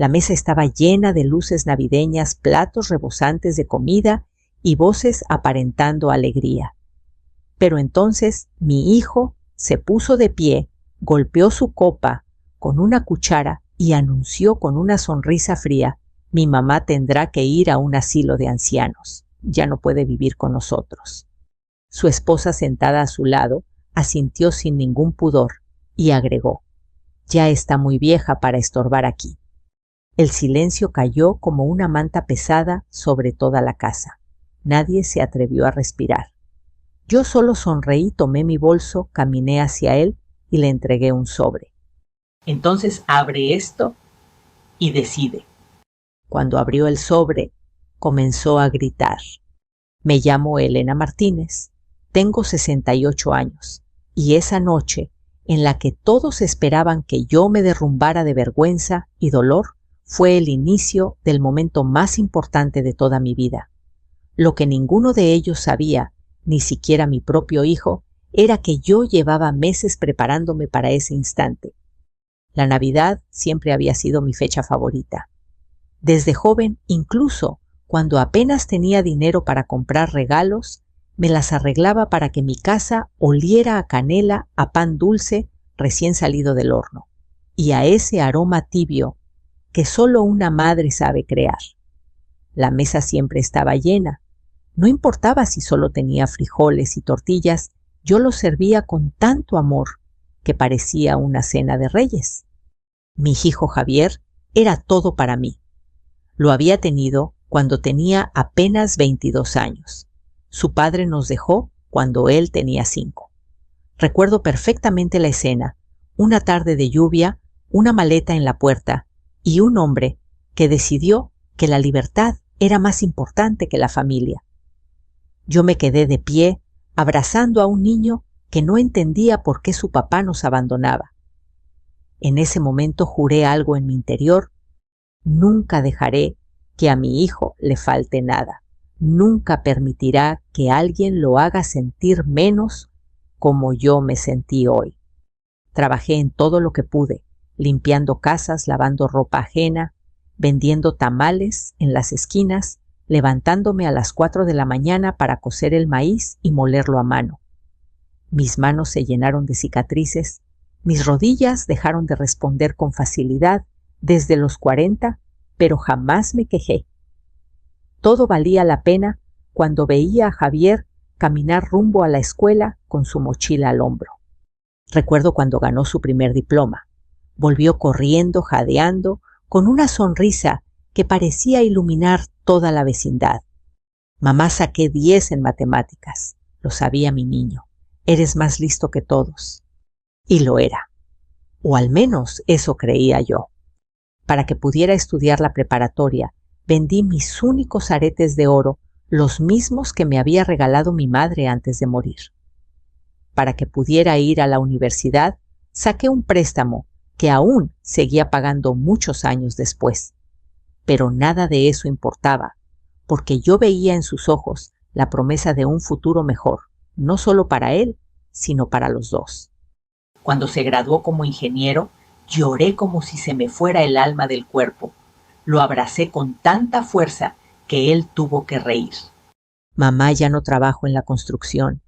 La mesa estaba llena de luces navideñas, platos rebosantes de comida y voces aparentando alegría. Pero entonces mi hijo se puso de pie, golpeó su copa con una cuchara y anunció con una sonrisa fría: mi mamá tendrá que ir a un asilo de ancianos. Ya no puede vivir con nosotros. Su esposa, sentada a su lado, asintió sin ningún pudor y agregó: ya está muy vieja para estorbar aquí. El silencio cayó como una manta pesada sobre toda la casa. Nadie se atrevió a respirar. Yo solo sonreí, tomé mi bolso, caminé hacia él y le entregué un sobre. Entonces abre esto y decide. Cuando abrió el sobre, comenzó a gritar: me llamo Elena Martínez, tengo 68 años, y esa noche, en la que todos esperaban que yo me derrumbara de vergüenza y dolor, fue el inicio del momento más importante de toda mi vida. Lo que ninguno de ellos sabía, ni siquiera mi propio hijo, era que yo llevaba meses preparándome para ese instante. La Navidad siempre había sido mi fecha favorita. Desde joven, incluso cuando apenas tenía dinero para comprar regalos, me las arreglaba para que mi casa oliera a canela, a pan dulce recién salido del horno, y a ese aroma tibio que solo una madre sabe crear. La mesa siempre estaba llena. No importaba si solo tenía frijoles y tortillas, yo los servía con tanto amor que parecía una cena de reyes. Mi hijo Javier era todo para mí. Lo había tenido cuando tenía apenas 22 años. Su padre nos dejó cuando él tenía 5. Recuerdo perfectamente la escena: una tarde de lluvia, una maleta en la puerta y un hombre que decidió que la libertad era más importante que la familia. Yo me quedé de pie, abrazando a un niño que no entendía por qué su papá nos abandonaba. En ese momento juré algo en mi interior: nunca dejaré que a mi hijo le falte nada. Nunca permitirá que alguien lo haga sentir menos como yo me sentí hoy. Trabajé en todo lo que pude, limpiando casas, lavando ropa ajena, vendiendo tamales en las esquinas, levantándome a las 4 de la mañana para cocer el maíz y molerlo a mano. Mis manos se llenaron de cicatrices, mis rodillas dejaron de responder con facilidad desde los 40, pero jamás me quejé. Todo valía la pena cuando veía a Javier caminar rumbo a la escuela con su mochila al hombro. Recuerdo cuando ganó su primer diploma. Volvió corriendo, jadeando, con una sonrisa que parecía iluminar toda la vecindad. Mamá, saqué 10 en matemáticas. Lo sabía mi niño. Eres más listo que todos. Y lo era. O al menos eso creía yo. Para que pudiera estudiar la preparatoria, vendí mis únicos aretes de oro, los mismos que me había regalado mi madre antes de morir. Para que pudiera ir a la universidad, saqué un préstamo que aún seguía pagando muchos años después. Pero nada de eso importaba, porque yo veía en sus ojos la promesa de un futuro mejor, no solo para él, sino para los dos. Cuando se graduó como ingeniero, lloré como si se me fuera el alma del cuerpo. Lo abracé con tanta fuerza que él tuvo que reír. Mamá, ya no trabajo en la construcción.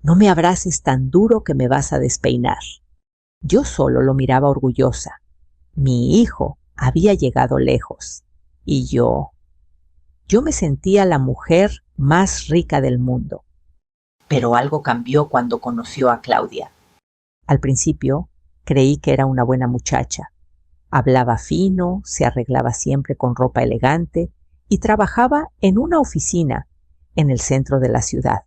No me abraces tan duro que me vas a despeinar. Yo solo lo miraba orgullosa. Mi hijo había llegado lejos. Y yo me sentía la mujer más rica del mundo. Pero algo cambió cuando conoció a Claudia. Al principio creí que era una buena muchacha. Hablaba fino, se arreglaba siempre con ropa elegante y trabajaba en una oficina en el centro de la ciudad.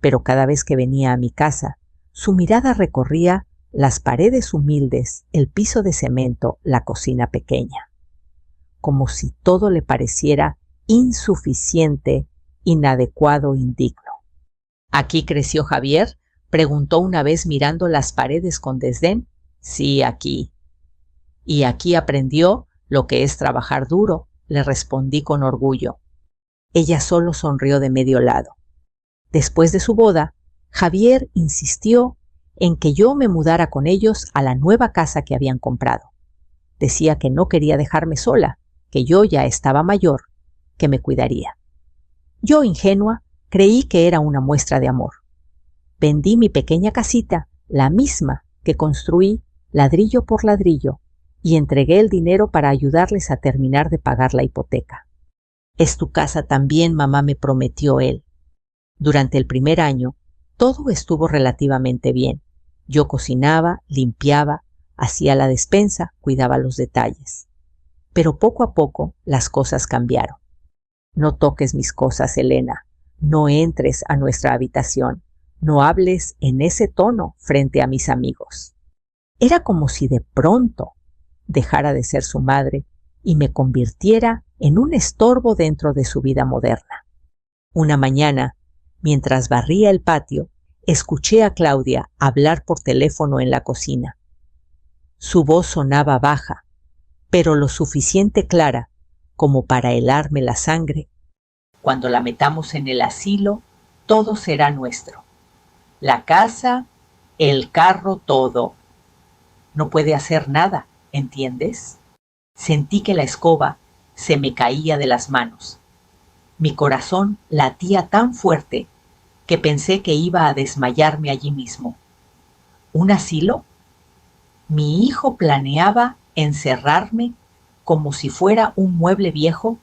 Pero cada vez que venía a mi casa, su mirada recorría las paredes humildes, el piso de cemento, la cocina pequeña, como si todo le pareciera insuficiente, inadecuado, indigno. ¿Aquí creció Javier?, preguntó una vez mirando las paredes con desdén. Sí, aquí. Y aquí aprendió lo que es trabajar duro, le respondí con orgullo. Ella solo sonrió de medio lado. Después de su boda, Javier insistió en que yo me mudara con ellos a la nueva casa que habían comprado. Decía que no quería dejarme sola, que yo ya estaba mayor, que me cuidaría. Yo, ingenua, creí que era una muestra de amor. Vendí mi pequeña casita, la misma que construí ladrillo por ladrillo, y entregué el dinero para ayudarles a terminar de pagar la hipoteca. «Es tu casa también, mamá», me prometió él. Durante el primer año, todo estuvo relativamente bien. Yo cocinaba, limpiaba, hacía la despensa, cuidaba los detalles. Pero poco a poco las cosas cambiaron. «No toques mis cosas, Elena. No entres a nuestra habitación. No hables en ese tono frente a mis amigos». Era como si de pronto dejara de ser su madre y me convirtiera en un estorbo dentro de su vida moderna. Una mañana, mientras barría el patio, escuché a Claudia hablar por teléfono en la cocina. Su voz sonaba baja, pero lo suficiente clara como para helarme la sangre. «Cuando la metamos en el asilo, todo será nuestro. La casa, el carro, todo. No puede hacer nada, ¿entiendes?». Sentí que la escoba se me caía de las manos. Mi corazón latía tan fuerte que pensé que iba a desmayarme allí mismo. ¿Un asilo? ¿Mi hijo planeaba encerrarme como si fuera un mueble viejo?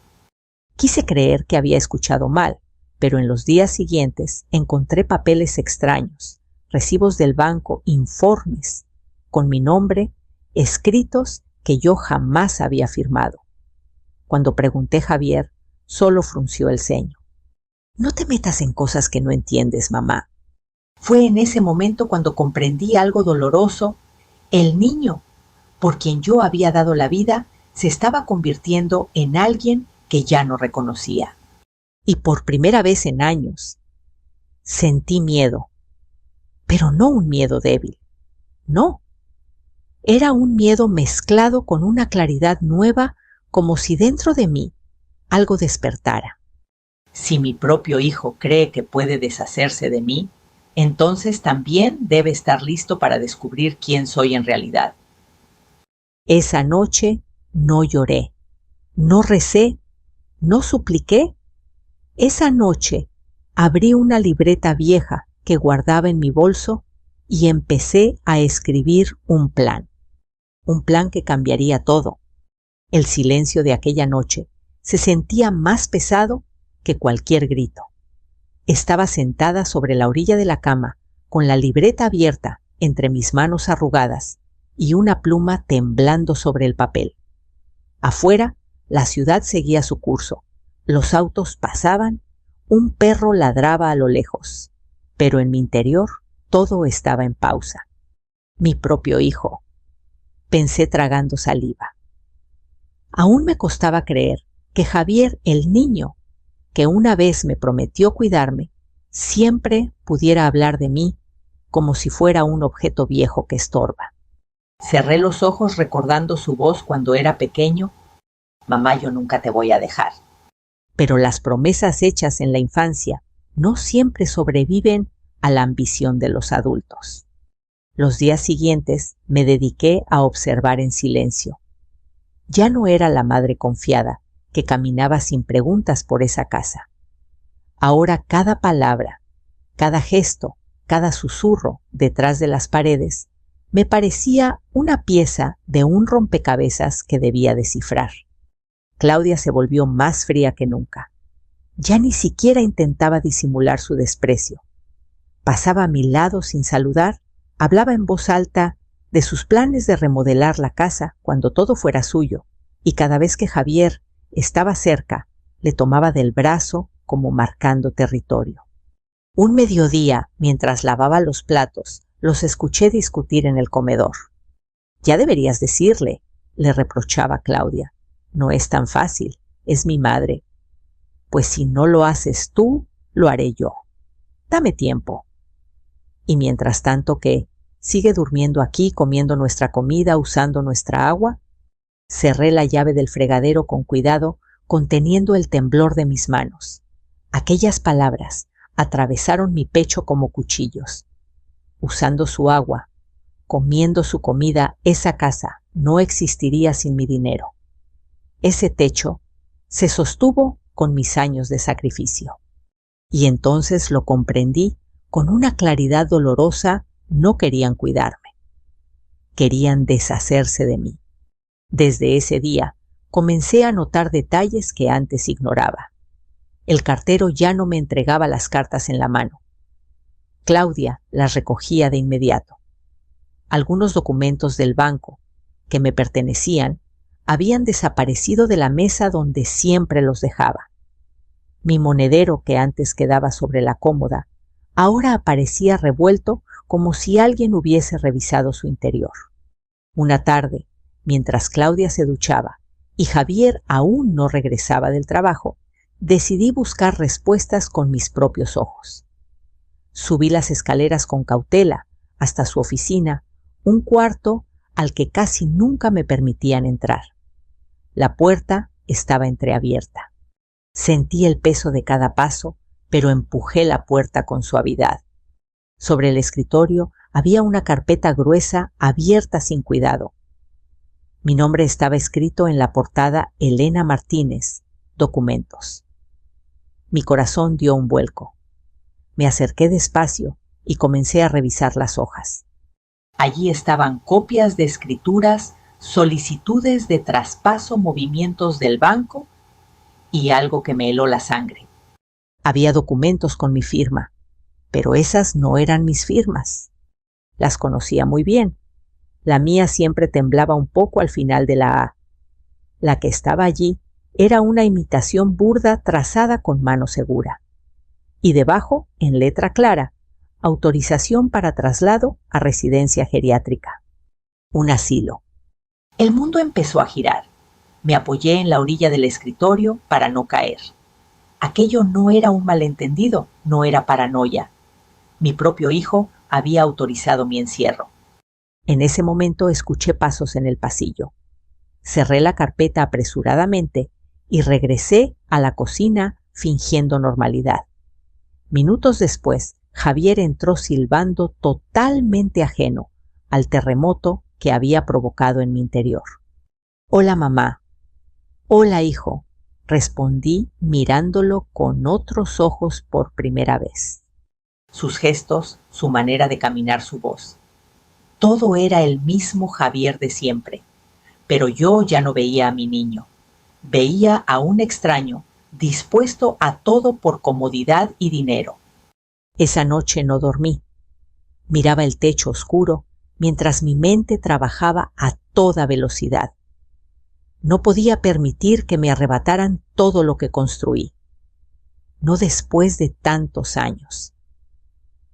Quise creer que había escuchado mal, pero en los días siguientes encontré papeles extraños, recibos del banco, informes, con mi nombre, escritos que yo jamás había firmado. Cuando pregunté a Javier, solo frunció el ceño. «No te metas en cosas que no entiendes, mamá». Fue en ese momento cuando comprendí algo doloroso. El niño, por quien yo había dado la vida, se estaba convirtiendo en alguien que ya no reconocía. Y por primera vez en años, sentí miedo. Pero no un miedo débil. No. Era un miedo mezclado con una claridad nueva, como si dentro de mí algo despertara. Si mi propio hijo cree que puede deshacerse de mí, entonces también debe estar listo para descubrir quién soy en realidad. Esa noche no lloré, no recé, no supliqué. Esa noche abrí una libreta vieja que guardaba en mi bolso y empecé a escribir un plan que cambiaría todo. El silencio de aquella noche se sentía más pesado que cualquier grito. Estaba sentada sobre la orilla de la cama, con la libreta abierta entre mis manos arrugadas y una pluma temblando sobre el papel. Afuera, la ciudad seguía su curso. Los autos pasaban, un perro ladraba a lo lejos, pero en mi interior todo estaba en pausa. Mi propio hijo, pensé tragando saliva. Aún me costaba creer que Javier, el niño, que una vez me prometió cuidarme, siempre pudiera hablar de mí como si fuera un objeto viejo que estorba. Cerré los ojos recordando su voz cuando era pequeño. «Mamá, yo nunca te voy a dejar». Pero las promesas hechas en la infancia no siempre sobreviven a la ambición de los adultos. Los días siguientes me dediqué a observar en silencio. Ya no era la madre confiada que caminaba sin preguntas por esa casa. Ahora cada palabra, cada gesto, cada susurro detrás de las paredes me parecía una pieza de un rompecabezas que debía descifrar. Claudia se volvió más fría que nunca. Ya ni siquiera intentaba disimular su desprecio. Pasaba a mi lado sin saludar, hablaba en voz alta de sus planes de remodelar la casa cuando todo fuera suyo, y cada vez que Javier estaba cerca, le tomaba del brazo como marcando territorio. Un mediodía, mientras lavaba los platos, los escuché discutir en el comedor. «Ya deberías decirle», le reprochaba Claudia. «No es tan fácil, es mi madre». «Pues si no lo haces tú, lo haré yo. Dame tiempo». «Y mientras tanto, ¿qué? ¿Sigue durmiendo aquí, comiendo nuestra comida, usando nuestra agua?» Cerré la llave del fregadero con cuidado, conteniendo el temblor de mis manos. Aquellas palabras atravesaron mi pecho como cuchillos. Usando su agua, comiendo su comida, esa casa no existiría sin mi dinero. Ese techo se sostuvo con mis años de sacrificio. Y entonces lo comprendí con una claridad dolorosa. No querían cuidarme. Querían deshacerse de mí. Desde ese día comencé a notar detalles que antes ignoraba. El cartero ya no me entregaba las cartas en la mano. Claudia las recogía de inmediato. Algunos documentos del banco que me pertenecían habían desaparecido de la mesa donde siempre los dejaba. Mi monedero, que antes quedaba sobre la cómoda, ahora aparecía revuelto como si alguien hubiese revisado su interior. Una tarde, mientras Claudia se duchaba y Javier aún no regresaba del trabajo, decidí buscar respuestas con mis propios ojos. Subí las escaleras con cautela hasta su oficina, un cuarto al que casi nunca me permitían entrar. La puerta estaba entreabierta. Sentí el peso de cada paso, pero empujé la puerta con suavidad. Sobre el escritorio había una carpeta gruesa abierta sin cuidado. Mi nombre estaba escrito en la portada: Elena Martínez, documentos. Mi corazón dio un vuelco. Me acerqué despacio y comencé a revisar las hojas. Allí estaban copias de escrituras, solicitudes de traspaso, movimientos del banco y algo que me heló la sangre. Había documentos con mi firma, pero esas no eran mis firmas. Las conocía muy bien. La mía siempre temblaba un poco al final de la A. La que estaba allí era una imitación burda trazada con mano segura. Y debajo, en letra clara, autorización para traslado a residencia geriátrica. Un asilo. El mundo empezó a girar. Me apoyé en la orilla del escritorio para no caer. Aquello no era un malentendido, no era paranoia. Mi propio hijo había autorizado mi encierro. En ese momento escuché pasos en el pasillo. Cerré la carpeta apresuradamente y regresé a la cocina fingiendo normalidad. Minutos después, Javier entró silbando, totalmente ajeno al terremoto que había provocado en mi interior. «Hola, mamá». «Hola, hijo», respondí mirándolo con otros ojos por primera vez. Sus gestos, su manera de caminar, su voz. Todo era el mismo Javier de siempre, pero yo ya no veía a mi niño. Veía a un extraño dispuesto a todo por comodidad y dinero. Esa noche no dormí. Miraba el techo oscuro mientras mi mente trabajaba a toda velocidad. No podía permitir que me arrebataran todo lo que construí. No después de tantos años.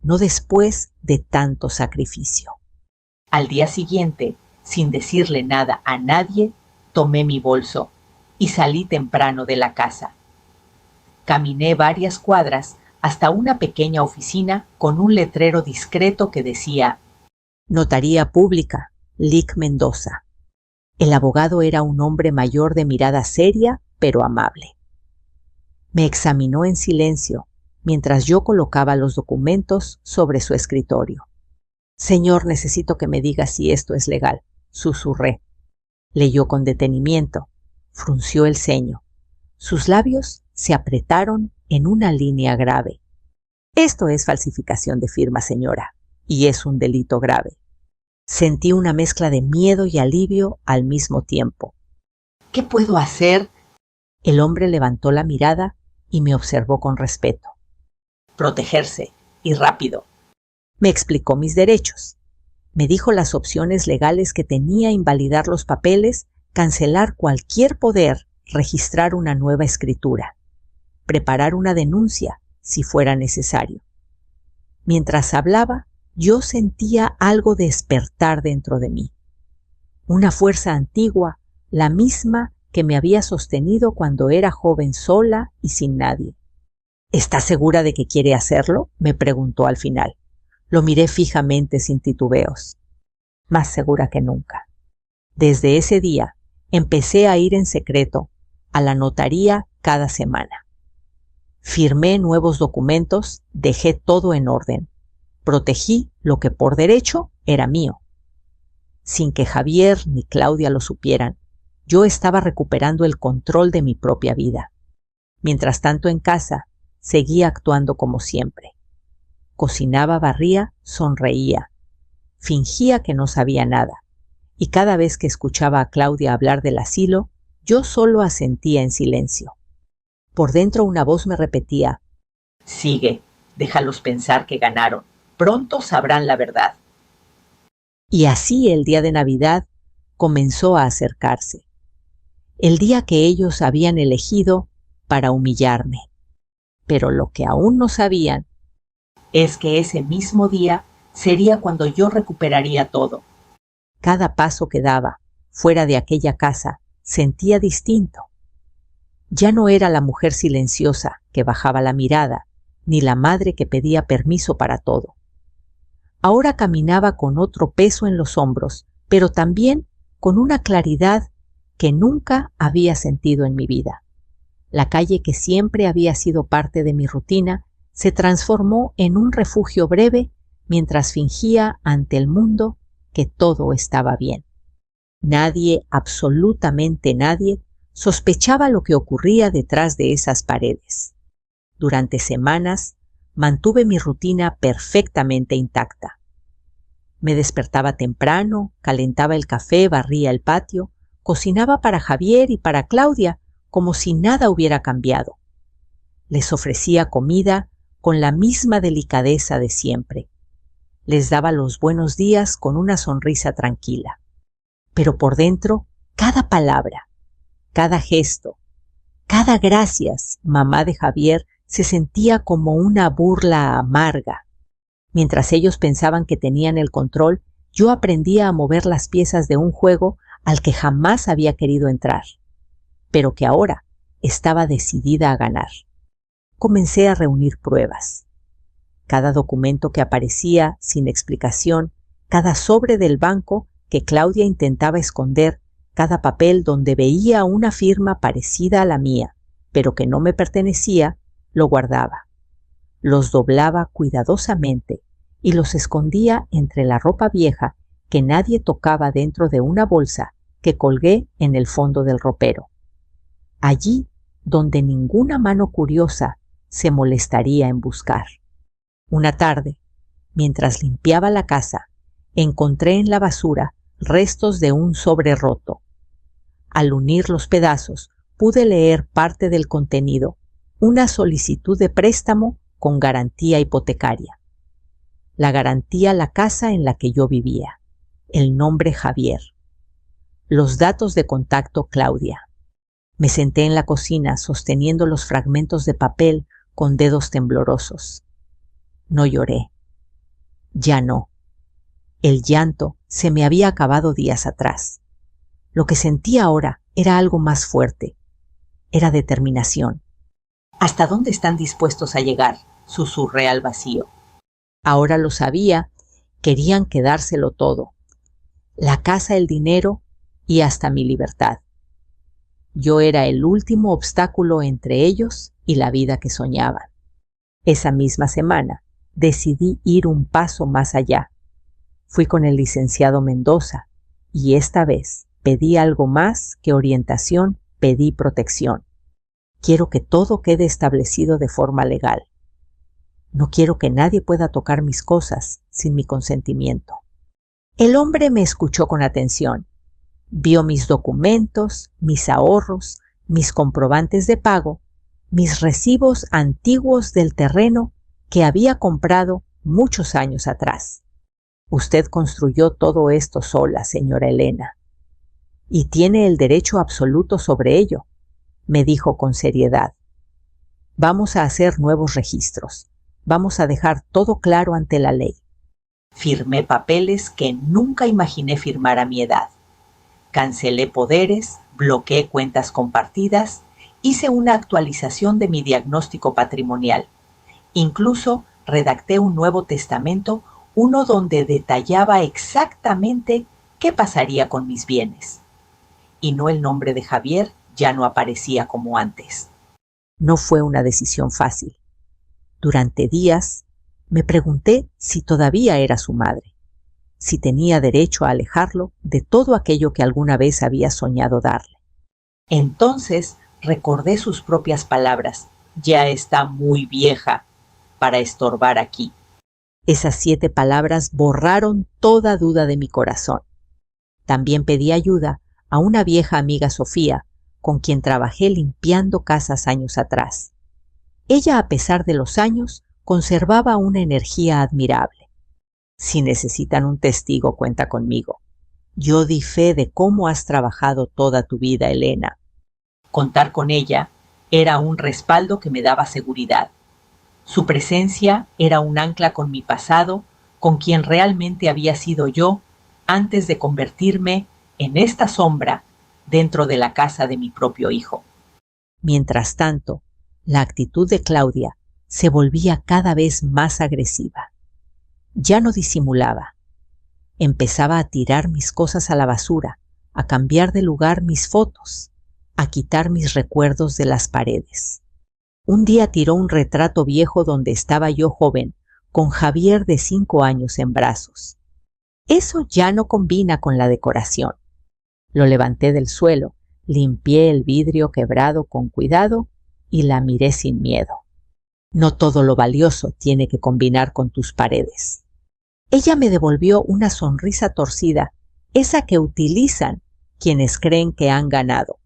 No después de tanto sacrificio. Al día siguiente, sin decirle nada a nadie, tomé mi bolso y salí temprano de la casa. Caminé varias cuadras hasta una pequeña oficina con un letrero discreto que decía: Notaría Pública, Lic Mendoza. El abogado era un hombre mayor de mirada seria pero amable. Me examinó en silencio mientras yo colocaba los documentos sobre su escritorio. «Señor, necesito que me diga si esto es legal», susurré. Leyó con detenimiento, frunció el ceño. Sus labios se apretaron en una línea grave. «Esto es falsificación de firma, señora, y es un delito grave». Sentí una mezcla de miedo y alivio al mismo tiempo. «¿Qué puedo hacer?». El hombre levantó la mirada y me observó con respeto. «Protegerse, y rápido». Me explicó mis derechos. Me dijo las opciones legales que tenía: invalidar los papeles, cancelar cualquier poder, registrar una nueva escritura, preparar una denuncia si fuera necesario. Mientras hablaba, yo sentía algo despertar dentro de mí. Una fuerza antigua, la misma que me había sostenido cuando era joven, sola y sin nadie. «¿Está segura de que quiere hacerlo?», me preguntó al final. Lo miré fijamente sin titubeos. Más segura que nunca. Desde ese día empecé a ir en secreto a la notaría cada semana. Firmé nuevos documentos, dejé todo en orden. Protegí lo que por derecho era mío. Sin que Javier ni Claudia lo supieran, yo estaba recuperando el control de mi propia vida. Mientras tanto en casa, seguía actuando como siempre. Cocinaba, barría, sonreía. Fingía que no sabía nada. Y cada vez que escuchaba a Claudia hablar del asilo, yo solo asentía en silencio. Por dentro una voz me repetía: «Sigue, déjalos pensar que ganaron. Pronto sabrán la verdad». Y así el día de Navidad comenzó a acercarse. El día que ellos habían elegido para humillarme. Pero lo que aún no sabían es que ese mismo día sería cuando yo recuperaría todo. Cada paso que daba fuera de aquella casa sentía distinto. Ya no era la mujer silenciosa que bajaba la mirada, ni la madre que pedía permiso para todo. Ahora caminaba con otro peso en los hombros, pero también con una claridad que nunca había sentido en mi vida. La calle, que siempre había sido parte de mi rutina, se transformó en un refugio breve mientras fingía ante el mundo que todo estaba bien. Nadie, absolutamente nadie, sospechaba lo que ocurría detrás de esas paredes. Durante semanas mantuve mi rutina perfectamente intacta. Me despertaba temprano, calentaba el café, barría el patio, cocinaba para Javier y para Claudia como si nada hubiera cambiado. Les ofrecía comida con la misma delicadeza de siempre. Les daba los buenos días con una sonrisa tranquila. Pero por dentro, cada palabra, cada gesto, cada gracias, mamá de Javier, se sentía como una burla amarga. Mientras ellos pensaban que tenían el control, yo aprendía a mover las piezas de un juego al que jamás había querido entrar, pero que ahora estaba decidida a ganar. Comencé a reunir pruebas. Cada documento que aparecía sin explicación, cada sobre del banco que Claudia intentaba esconder, cada papel donde veía una firma parecida a la mía, pero que no me pertenecía, lo guardaba. Los doblaba cuidadosamente y los escondía entre la ropa vieja que nadie tocaba dentro de una bolsa que colgué en el fondo del ropero. Allí donde ninguna mano curiosa se molestaría en buscar. Una tarde, mientras limpiaba la casa, encontré en la basura restos de un sobre roto. Al unir los pedazos, pude leer parte del contenido, una solicitud de préstamo con garantía hipotecaria. La garantía la casa en la que yo vivía, el nombre Javier, los datos de contacto Claudia. Me senté en la cocina sosteniendo los fragmentos de papel con dedos temblorosos. No lloré. Ya no. El llanto se me había acabado días atrás. Lo que sentí ahora era algo más fuerte. Era determinación. ¿Hasta dónde están dispuestos a llegar?, susurré al vacío. Ahora lo sabía, querían quedárselo todo. La casa, el dinero y hasta mi libertad. Yo era el último obstáculo entre ellos y la vida que soñaban. Esa misma semana decidí ir un paso más allá. Fui con el licenciado Mendoza y esta vez pedí algo más que orientación, pedí protección. Quiero que todo quede establecido de forma legal. No quiero que nadie pueda tocar mis cosas sin mi consentimiento. El hombre me escuchó con atención. Vio mis documentos, mis ahorros, mis comprobantes de pago, mis recibos antiguos del terreno que había comprado muchos años atrás. Usted construyó todo esto sola, señora Elena, y tiene el derecho absoluto sobre ello, me dijo con seriedad. Vamos a hacer nuevos registros. Vamos a dejar todo claro ante la ley. Firmé papeles que nunca imaginé firmar a mi edad. Cancelé poderes, bloqueé cuentas compartidas, hice una actualización de mi diagnóstico patrimonial. Incluso redacté un nuevo testamento, uno donde detallaba exactamente qué pasaría con mis bienes. Y no, el nombre de Javier ya no aparecía como antes. No fue una decisión fácil. Durante días me pregunté si todavía era su madre, si tenía derecho a alejarlo de todo aquello que alguna vez había soñado darle. Entonces recordé sus propias palabras: ya está muy vieja para estorbar aquí. Esas 7 palabras borraron toda duda de mi corazón. También pedí ayuda a una vieja amiga, Sofía, con quien trabajé limpiando casas años atrás. Ella, a pesar de los años, conservaba una energía admirable. Si necesitan un testigo, cuenta conmigo. Yo di fe de cómo has trabajado toda tu vida, Elena. Contar con ella era un respaldo que me daba seguridad. Su presencia era un ancla con mi pasado, con quien realmente había sido yo antes de convertirme en esta sombra dentro de la casa de mi propio hijo. Mientras tanto, la actitud de Claudia se volvía cada vez más agresiva. Ya no disimulaba. Empezaba a tirar mis cosas a la basura, a cambiar de lugar mis fotos, a quitar mis recuerdos de las paredes. Un día tiró un retrato viejo donde estaba yo joven, con Javier de 5 años en brazos. Eso ya no combina con la decoración. Lo levanté del suelo, limpié el vidrio quebrado con cuidado y la miré sin miedo. No todo lo valioso tiene que combinar con tus paredes. Ella me devolvió una sonrisa torcida, esa que utilizan quienes creen que han ganado.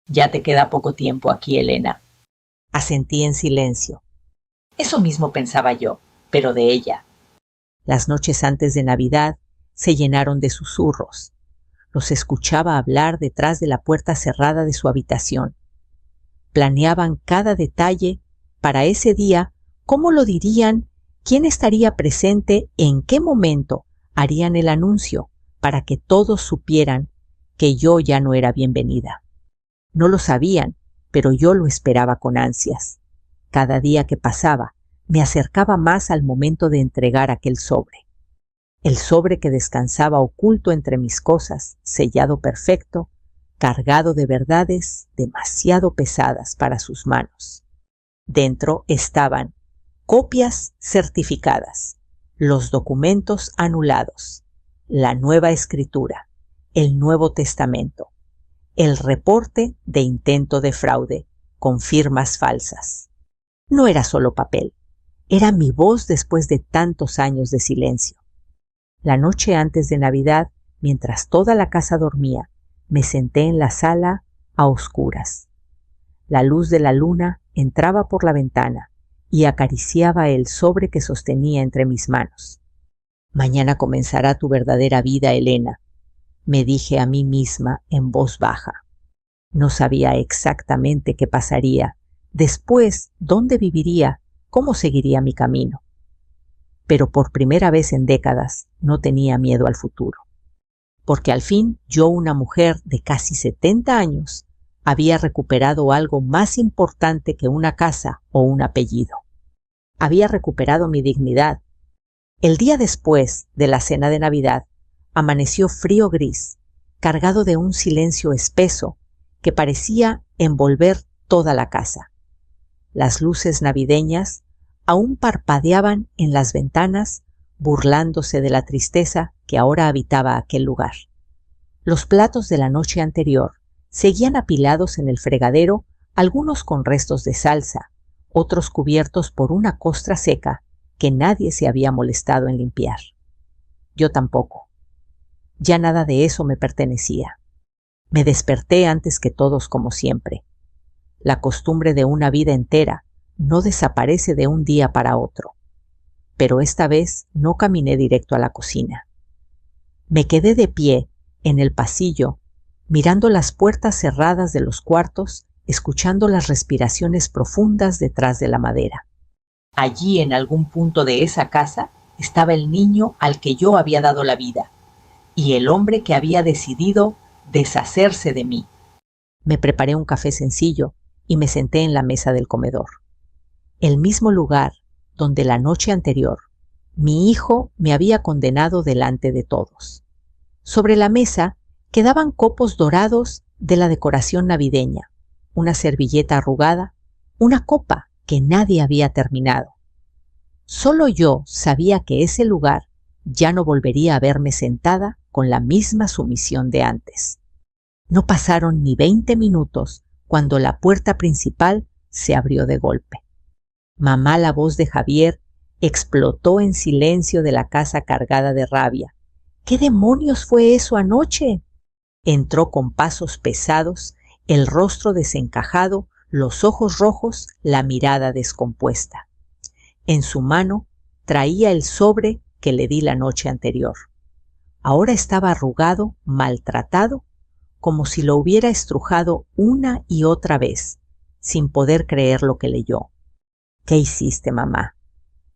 Ya te queda poco tiempo aquí, Elena. Asentí en silencio. Eso mismo pensaba yo, pero de ella. Las noches antes de Navidad se llenaron de susurros. Los escuchaba hablar detrás de la puerta cerrada de su habitación. Planeaban cada detalle para ese día, cómo lo dirían, quién estaría presente, en qué momento harían el anuncio para que todos supieran que yo ya no era bienvenida. No lo sabían, pero yo lo esperaba con ansias. Cada día que pasaba, me acercaba más al momento de entregar aquel sobre. El sobre que descansaba oculto entre mis cosas, sellado perfecto, cargado de verdades demasiado pesadas para sus manos. Dentro estaban copias certificadas, los documentos anulados, la nueva escritura, el Nuevo Testamento, el reporte de intento de fraude con firmas falsas. No era solo papel, era mi voz después de tantos años de silencio. La noche antes de Navidad, mientras toda la casa dormía, me senté en la sala a oscuras. La luz de la luna entraba por la ventana y acariciaba el sobre que sostenía entre mis manos. Mañana comenzará tu verdadera vida, Elena, me dije a mí misma en voz baja. No sabía exactamente qué pasaría, después dónde viviría, cómo seguiría mi camino. Pero por primera vez en décadas no tenía miedo al futuro. Porque al fin yo, una mujer de casi 70 años, había recuperado algo más importante que una casa o un apellido. Había recuperado mi dignidad. El día después de la cena de Navidad, amaneció frío gris, cargado de un silencio espeso que parecía envolver toda la casa. Las luces navideñas aún parpadeaban en las ventanas, burlándose de la tristeza que ahora habitaba aquel lugar. Los platos de la noche anterior seguían apilados en el fregadero, algunos con restos de salsa, otros cubiertos por una costra seca que nadie se había molestado en limpiar. Yo tampoco. Ya nada de eso me pertenecía. Me desperté antes que todos, como siempre. La costumbre de una vida entera no desaparece de un día para otro. Pero esta vez no caminé directo a la cocina. Me quedé de pie en el pasillo, mirando las puertas cerradas de los cuartos, escuchando las respiraciones profundas detrás de la madera. Allí, en algún punto de esa casa, estaba el niño al que yo había dado la vida, y el hombre que había decidido deshacerse de mí. Me preparé un café sencillo y me senté en la mesa del comedor. El mismo lugar donde la noche anterior mi hijo me había condenado delante de todos. Sobre la mesa quedaban copos dorados de la decoración navideña, una servilleta arrugada, una copa que nadie había terminado. Solo yo sabía que ese lugar ya no volvería a verme sentada con la misma sumisión de antes. No pasaron ni 20 minutos cuando la puerta principal se abrió de golpe. Mamá, la voz de Javier explotó en silencio de la casa cargada de rabia. ¿Qué demonios fue eso anoche? Entró con pasos pesados, el rostro desencajado, los ojos rojos, la mirada descompuesta. En su mano traía el sobre que le di la noche anterior. Ahora estaba arrugado, maltratado, como si lo hubiera estrujado una y otra vez, sin poder creer lo que leyó. ¿Qué hiciste, mamá?,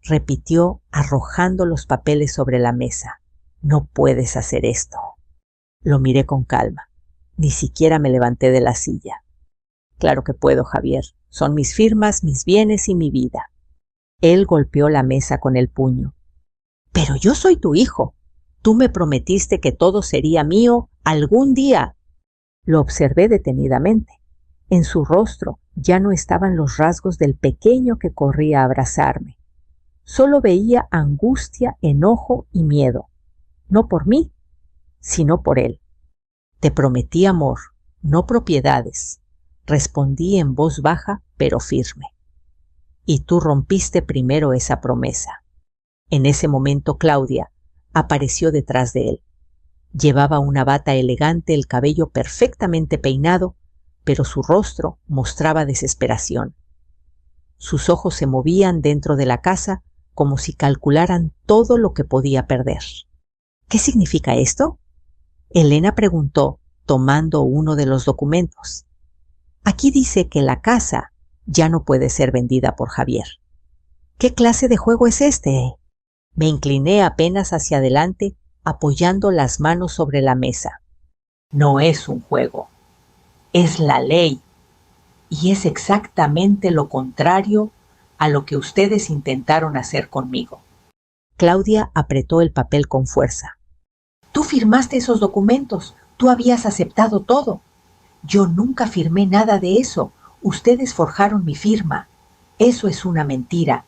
repitió, arrojando los papeles sobre la mesa. No puedes hacer esto. Lo miré con calma. Ni siquiera me levanté de la silla. Claro que puedo, Javier. Son mis firmas, mis bienes y mi vida. Él golpeó la mesa con el puño. Pero yo soy tu hijo. Tú me prometiste que todo sería mío algún día. Lo observé detenidamente. En su rostro ya no estaban los rasgos del pequeño que corría a abrazarme. Solo veía angustia, enojo y miedo. No por mí, sino por él. Te prometí amor, no propiedades, respondí en voz baja pero firme. Y tú rompiste primero esa promesa. En ese momento Claudia apareció detrás de él. Llevaba una bata elegante, el cabello perfectamente peinado, pero su rostro mostraba desesperación. Sus ojos se movían dentro de la casa como si calcularan todo lo que podía perder. ¿Qué significa esto?, Elena preguntó, tomando uno de los documentos. Aquí dice que la casa ya no puede ser vendida por Javier. ¿Qué clase de juego es este? Me incliné apenas hacia adelante, apoyando las manos sobre la mesa. No es un juego, es la ley, y es exactamente lo contrario a lo que ustedes intentaron hacer conmigo. Claudia apretó el papel con fuerza. Tú firmaste esos documentos, tú habías aceptado todo. Yo nunca firmé nada de eso, ustedes forjaron mi firma. Eso es una mentira.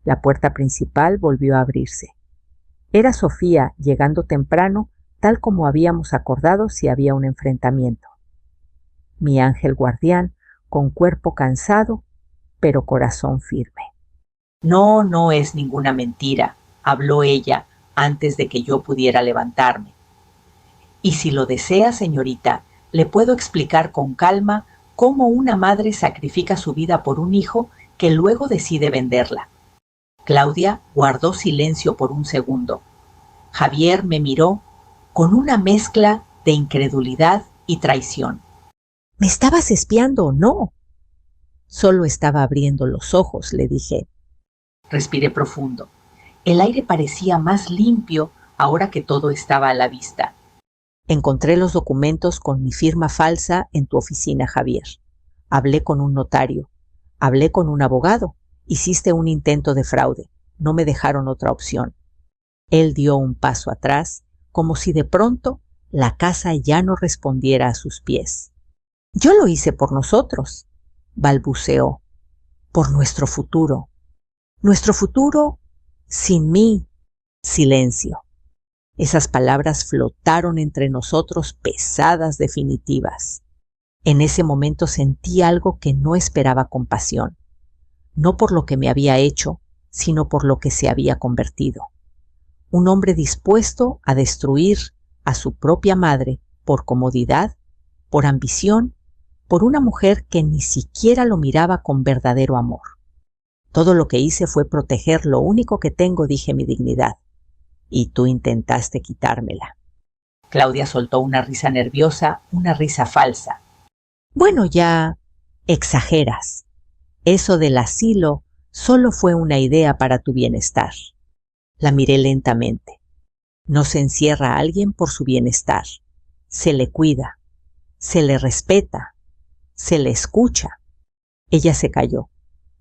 La puerta principal volvió a abrirse. Era Sofía llegando temprano, tal como habíamos acordado si había un enfrentamiento. Mi ángel guardián, con cuerpo cansado, pero corazón firme. No, no es ninguna mentira, habló ella antes de que yo pudiera levantarme. Y si lo desea, señorita, le puedo explicar con calma cómo una madre sacrifica su vida por un hijo que luego decide venderla. Claudia guardó silencio por un segundo. Javier me miró con una mezcla de incredulidad y traición. ¿Me estabas espiando o no? Solo estaba abriendo los ojos, le dije. Respiré profundo. El aire parecía más limpio ahora que todo estaba a la vista. Encontré los documentos con mi firma falsa en tu oficina, Javier. Hablé con un notario. Hablé con un abogado. Hiciste un intento de fraude. No me dejaron otra opción. Él dio un paso atrás, como si de pronto la casa ya no respondiera a sus pies. Yo lo hice por nosotros, balbuceó, por nuestro futuro. Nuestro futuro sin mí. Silencio. Esas palabras flotaron entre nosotros pesadas, definitivas. En ese momento sentí algo que no esperaba con pasión, no por lo que me había hecho, sino por lo que se había convertido. Un hombre dispuesto a destruir a su propia madre por comodidad, por ambición, por una mujer que ni siquiera lo miraba con verdadero amor. Todo lo que hice fue proteger lo único que tengo, dije, mi dignidad. Y tú intentaste quitármela. Claudia soltó una risa nerviosa, una risa falsa. Bueno, ya exageras. Eso del asilo solo fue una idea para tu bienestar. La miré lentamente. No se encierra a alguien por su bienestar. Se le cuida, se le respeta, se le escucha. Ella se calló.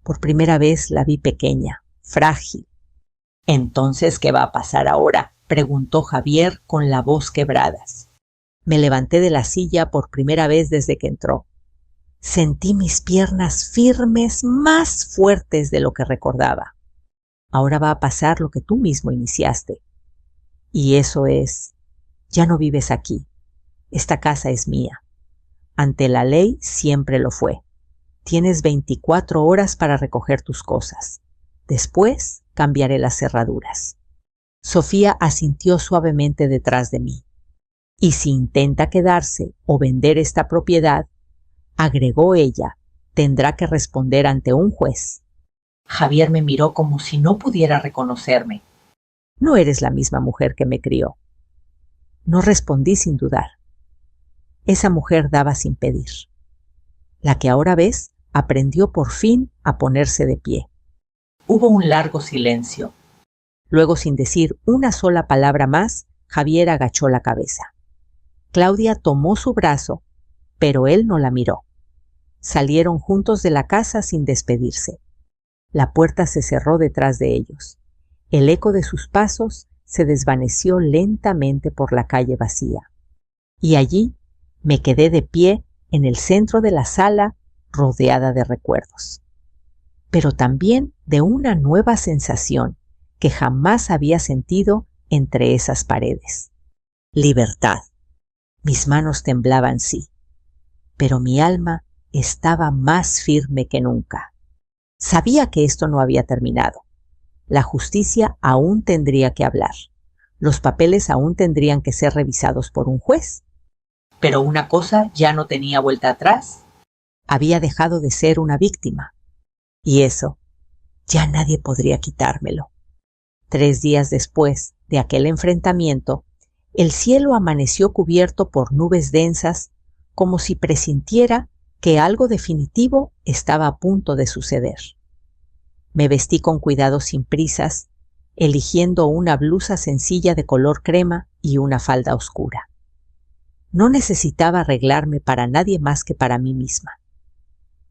Por primera vez la vi pequeña, frágil. ¿Entonces qué va a pasar ahora?, preguntó Javier con la voz quebradas. Me levanté de la silla por primera vez desde que entró. Sentí mis piernas firmes, más fuertes de lo que recordaba. Ahora va a pasar lo que tú mismo iniciaste. Y eso es, ya no vives aquí. Esta casa es mía. Ante la ley siempre lo fue. Tienes 24 horas para recoger tus cosas. Después cambiaré las cerraduras. Sofía asintió suavemente detrás de mí. Y si intenta quedarse o vender esta propiedad, agregó ella, tendrá que responder ante un juez. Javier me miró como si no pudiera reconocerme. No eres la misma mujer que me crió. No respondí sin dudar. Esa mujer daba sin pedir. La que ahora ves aprendió por fin a ponerse de pie. Hubo un largo silencio. Luego, sin decir una sola palabra más, Javier agachó la cabeza. Claudia tomó su brazo, pero él no la miró. Salieron juntos de la casa sin despedirse. La puerta se cerró detrás de ellos. El eco de sus pasos se desvaneció lentamente por la calle vacía. Y allí me quedé de pie en el centro de la sala, rodeada de recuerdos. Pero también de una nueva sensación que jamás había sentido entre esas paredes. Libertad. Mis manos temblaban, sí, pero mi alma estaba más firme que nunca. Sabía que esto no había terminado. La justicia aún tendría que hablar. Los papeles aún tendrían que ser revisados por un juez. Pero una cosa ya no tenía vuelta atrás. Había dejado de ser una víctima. Y eso ya nadie podría quitármelo. 3 días después de aquel enfrentamiento, el cielo amaneció cubierto por nubes densas, como si presintiera que algo definitivo estaba a punto de suceder. Me vestí con cuidado sin prisas, eligiendo una blusa sencilla de color crema y una falda oscura. No necesitaba arreglarme para nadie más que para mí misma.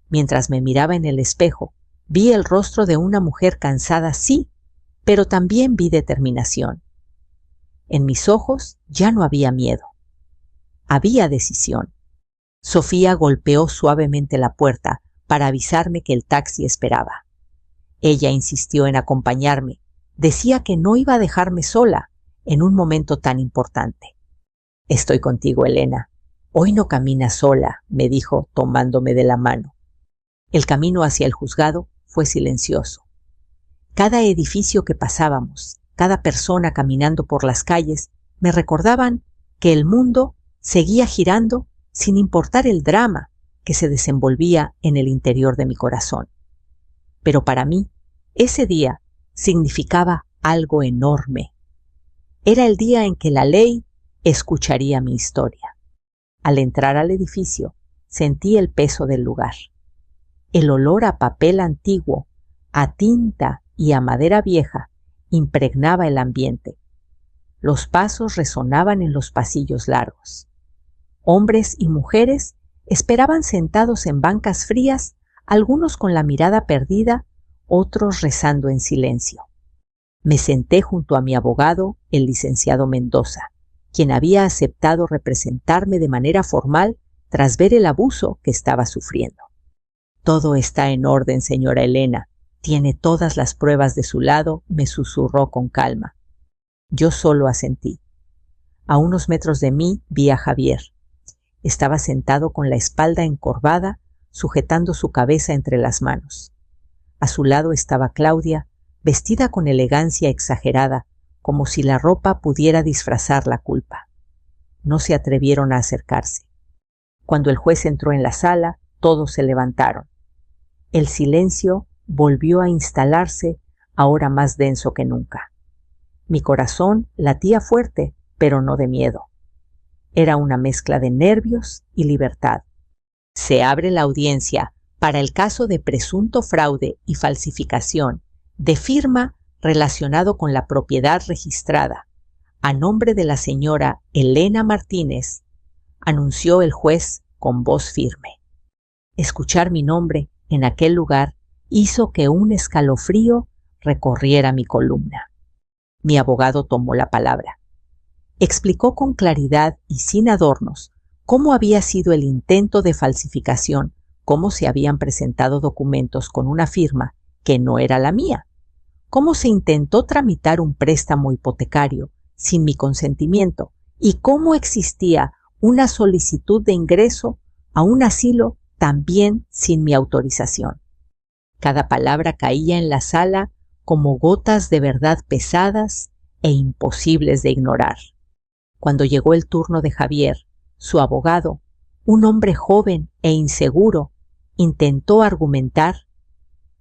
Mientras me miraba en el espejo, vi el rostro de una mujer cansada, sí, pero también vi determinación. En mis ojos ya no había miedo. Había decisión. Sofía golpeó suavemente la puerta para avisarme que el taxi esperaba. Ella insistió en acompañarme. Decía que no iba a dejarme sola en un momento tan importante. Estoy contigo, Elena. Hoy no caminas sola, me dijo tomándome de la mano. El camino hacia el juzgado fue silencioso. Cada edificio que pasábamos, cada persona caminando por las calles, me recordaban que el mundo seguía girando sin importar el drama que se desenvolvía en el interior de mi corazón. Pero para mí, ese día significaba algo enorme. Era el día en que la ley escucharía mi historia. Al entrar al edificio, sentí el peso del lugar. El olor a papel antiguo, a tinta y a madera vieja impregnaba el ambiente. Los pasos resonaban en los pasillos largos. Hombres y mujeres esperaban sentados en bancas frías, algunos con la mirada perdida, otros rezando en silencio. Me senté junto a mi abogado, el licenciado Mendoza, quien había aceptado representarme de manera formal tras ver el abuso que estaba sufriendo. Todo está en orden, señora Elena. Tiene todas las pruebas de su lado, me susurró con calma. Yo solo asentí. A unos metros de mí vi a Javier. Estaba sentado con la espalda encorvada, sujetando su cabeza entre las manos. A su lado estaba Claudia, vestida con elegancia exagerada, como si la ropa pudiera disfrazar la culpa. No se atrevieron a acercarse. Cuando el juez entró en la sala, todos se levantaron. El silencio volvió a instalarse, ahora más denso que nunca. Mi corazón latía fuerte, pero no de miedo. Era una mezcla de nervios y libertad. Se abre la audiencia para el caso de presunto fraude y falsificación de firma relacionado con la propiedad registrada a nombre de la señora Elena Martínez, anunció el juez con voz firme. Escuchar mi nombre en aquel lugar hizo que un escalofrío recorriera mi columna. Mi abogado tomó la palabra. Explicó con claridad y sin adornos cómo había sido el intento de falsificación, cómo se habían presentado documentos con una firma que no era la mía, cómo se intentó tramitar un préstamo hipotecario sin mi consentimiento y cómo existía una solicitud de ingreso a un asilo también sin mi autorización. Cada palabra caía en la sala como gotas de verdad pesadas e imposibles de ignorar. Cuando llegó el turno de Javier, su abogado, un hombre joven e inseguro, intentó argumentar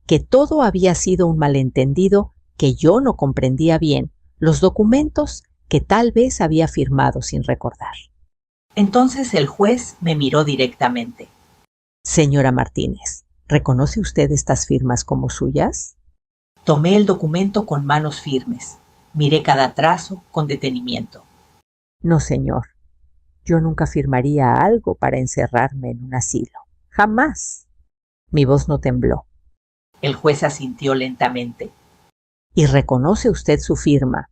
que todo había sido un malentendido, que yo no comprendía bien los documentos que tal vez había firmado sin recordar. Entonces el juez me miró directamente. Señora Martínez, ¿reconoce usted estas firmas como suyas? Tomé el documento con manos firmes. Miré cada trazo con detenimiento. No, señor. Yo nunca firmaría algo para encerrarme en un asilo. Jamás. Mi voz no tembló. El juez asintió lentamente. ¿Y reconoce usted su firma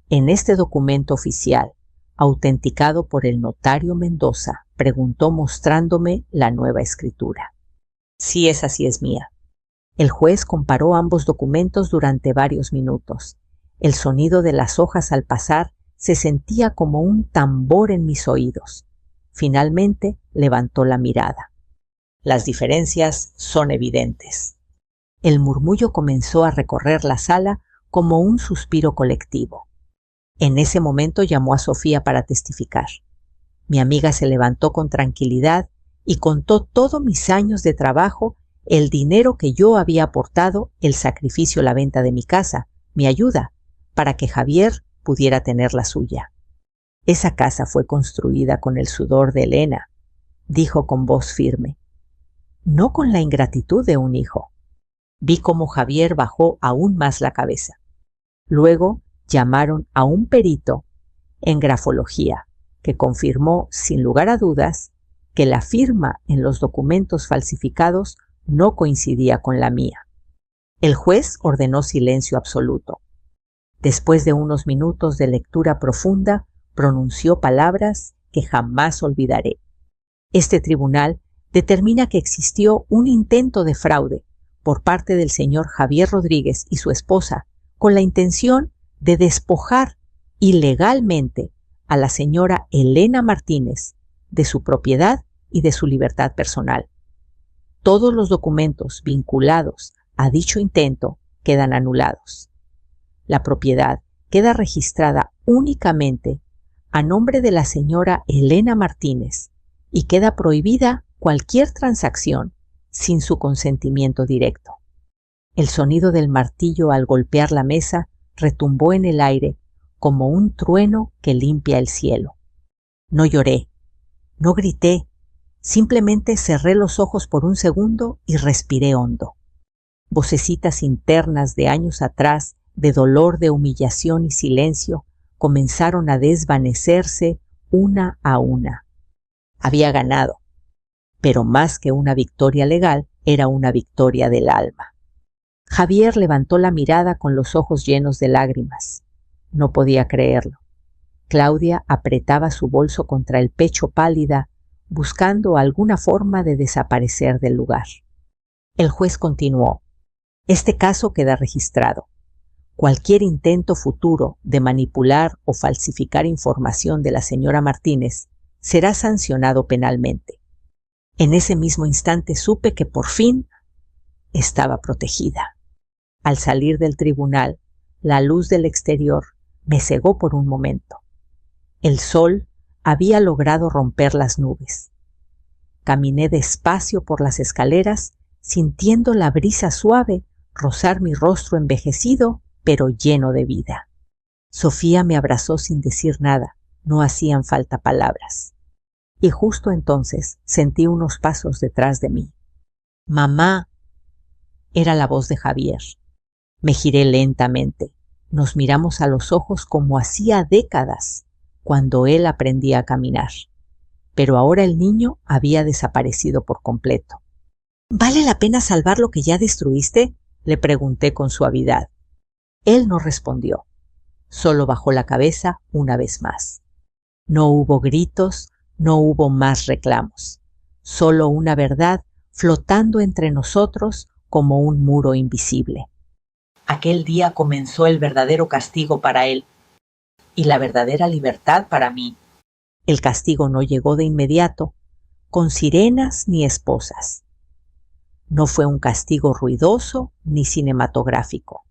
en este documento oficial, autenticado por el notario Mendoza? Preguntó mostrándome la nueva escritura. Sí, esa sí es mía. El juez comparó ambos documentos durante varios minutos. El sonido de las hojas al pasar se sentía como un tambor en mis oídos. Finalmente levantó la mirada. Las diferencias son evidentes. El murmullo comenzó a recorrer la sala como un suspiro colectivo. En ese momento llamó a Sofía para testificar. Mi amiga se levantó con tranquilidad y contó todos mis años de trabajo, el dinero que yo había aportado, el sacrificio, la venta de mi casa, mi ayuda, para que Javier pudiera tener la suya. Esa casa fue construida con el sudor de Elena, dijo con voz firme, no con la ingratitud de un hijo. Vi cómo Javier bajó aún más la cabeza. Luego llamaron a un perito en grafología, que confirmó sin lugar a dudas que la firma en los documentos falsificados no coincidía con la mía. El juez ordenó silencio absoluto. Después de unos minutos de lectura profunda, pronunció palabras que jamás olvidaré. Este tribunal determina que existió un intento de fraude por parte del señor Javier Rodríguez y su esposa con la intención de despojar ilegalmente a la señora Elena Martínez de su propiedad y de su libertad personal. Todos los documentos vinculados a dicho intento quedan anulados. La propiedad queda registrada únicamente a nombre de la señora Elena Martínez y queda prohibida cualquier transacción sin su consentimiento directo. El sonido del martillo al golpear la mesa retumbó en el aire como un trueno que limpia el cielo. No lloré, no grité, simplemente cerré los ojos por un segundo y respiré hondo. Vocecitas internas de años atrás, de dolor, de humillación y silencio, comenzaron a desvanecerse una a una. Había ganado, pero más que una victoria legal, era una victoria del alma. Javier levantó la mirada con los ojos llenos de lágrimas. No podía creerlo. Claudia apretaba su bolso contra el pecho pálida, buscando alguna forma de desaparecer del lugar. El juez continuó. Este caso queda registrado. Cualquier intento futuro de manipular o falsificar información de la señora Martínez será sancionado penalmente. En ese mismo instante supe que por fin estaba protegida. Al salir del tribunal, la luz del exterior me cegó por un momento. El sol había logrado romper las nubes. Caminé despacio por las escaleras, sintiendo la brisa suave rozar mi rostro envejecido, pero lleno de vida. Sofía me abrazó sin decir nada, no hacían falta palabras. Y justo entonces sentí unos pasos detrás de mí. «Mamá», era la voz de Javier. Me giré lentamente. Nos miramos a los ojos como hacía décadas, cuando él aprendía a caminar. Pero ahora el niño había desaparecido por completo. «¿Vale la pena salvar lo que ya destruiste?», le pregunté con suavidad. Él no respondió, solo bajó la cabeza una vez más. No hubo gritos, no hubo más reclamos, solo una verdad flotando entre nosotros como un muro invisible. Aquel día comenzó el verdadero castigo para él. y la verdadera libertad para mí. El castigo no llegó de inmediato, con sirenas ni esposas. No fue un castigo ruidoso ni cinematográfico.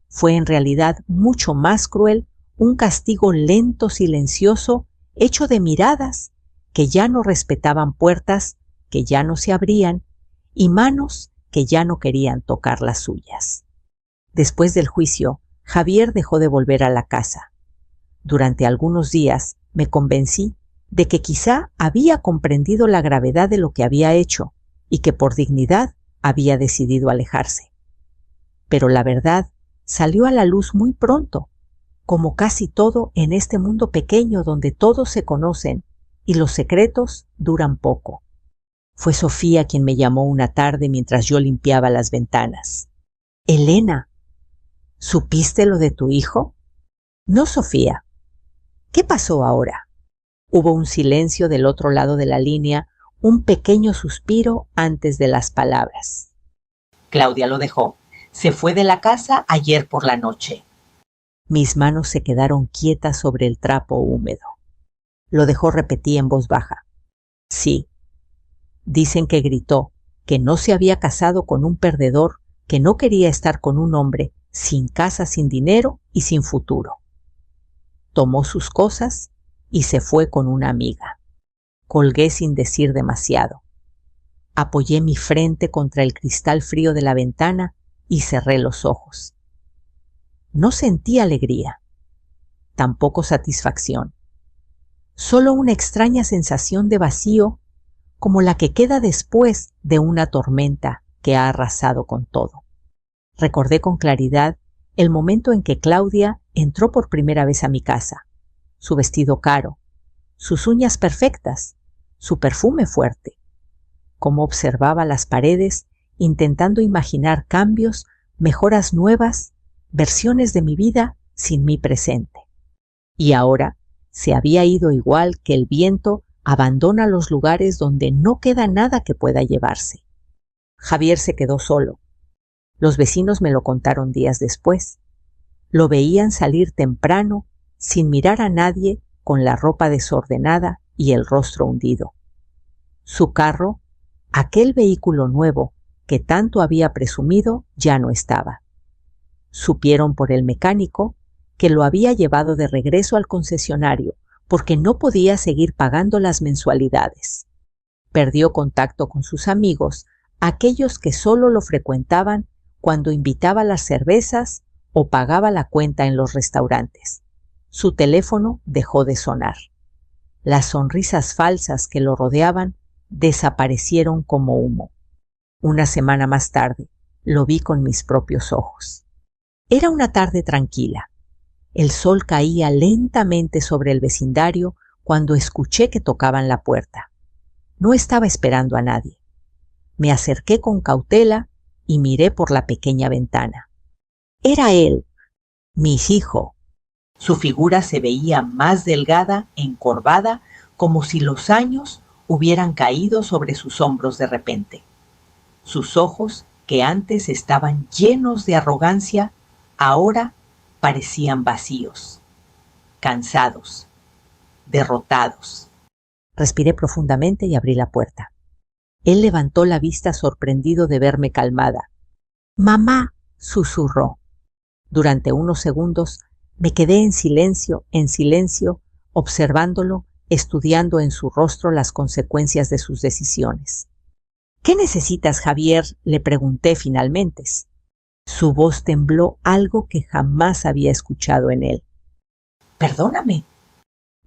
Fue en realidad mucho más cruel un castigo lento, silencioso, hecho de miradas que ya no respetaban puertas que ya no se abrían y manos que ya no querían tocar las suyas. Después del juicio, Javier dejó de volver a la casa. Durante algunos días me convencí de que quizá había comprendido la gravedad de lo que había hecho y que por dignidad había decidido alejarse. Pero la verdad salió a la luz muy pronto, como casi todo en este mundo pequeño donde todos se conocen y los secretos duran poco. Fue Sofía quien me llamó una tarde mientras yo limpiaba las ventanas. «Elena, ¿supiste lo de tu hijo?» «No, Sofía. ¿Qué pasó ahora?» Hubo un silencio del otro lado de la línea, un pequeño suspiro antes de las palabras. «Claudia lo dejó. Se fue de la casa ayer por la noche». Mis manos se quedaron quietas sobre el trapo húmedo. «Lo dejó», repetí en voz baja. «Sí. Dicen que gritó, que no se había casado con un perdedor, que no quería estar con un hombre sin casa, sin dinero y sin futuro. Tomó sus cosas y se fue con una amiga». Colgué sin decir demasiado. Apoyé mi frente contra el cristal frío de la ventana y cerré los ojos. No sentí alegría, tampoco satisfacción, solo una extraña sensación de vacío como la que queda después de una tormenta que ha arrasado con todo. Recordé con claridad el momento en que Claudia entró por primera vez a mi casa, su vestido caro, sus uñas perfectas, su perfume fuerte, cómo observaba las paredes intentando imaginar cambios, mejoras nuevas, versiones de mi vida sin mí presente. Y ahora se había ido igual que el viento abandona los lugares donde no queda nada que pueda llevarse. Javier se quedó solo. Los vecinos me lo contaron días después. Lo veían salir temprano, sin mirar a nadie, con la ropa desordenada y el rostro hundido. Su carro, aquel vehículo nuevo que tanto había presumido, ya no estaba. Supieron por el mecánico que lo había llevado de regreso al concesionario porque no podía seguir pagando las mensualidades. Perdió contacto con sus amigos, aquellos que solo lo frecuentaban cuando invitaba las cervezas o pagaba la cuenta en los restaurantes. Su teléfono dejó de sonar. Las sonrisas falsas que lo rodeaban desaparecieron como humo. Una semana más tarde, lo vi con mis propios ojos. Era una tarde tranquila. El sol caía lentamente sobre el vecindario cuando escuché que tocaban la puerta. No estaba esperando a nadie. Me acerqué con cautela y miré por la pequeña ventana. Era él, mi hijo. Su figura se veía más delgada, encorvada, como si los años hubieran caído sobre sus hombros de repente. Sus ojos, que antes estaban llenos de arrogancia, ahora parecían vacíos, cansados, derrotados. Respiré profundamente y abrí la puerta. Él levantó la vista sorprendido de verme calmada. «Mamá», susurró. Durante unos segundos me quedé en silencio, observándolo, estudiando en su rostro las consecuencias de sus decisiones. «¿Qué necesitas, Javier?», le pregunté finalmente. Su voz tembló, algo que jamás había escuchado en él. «Perdóname».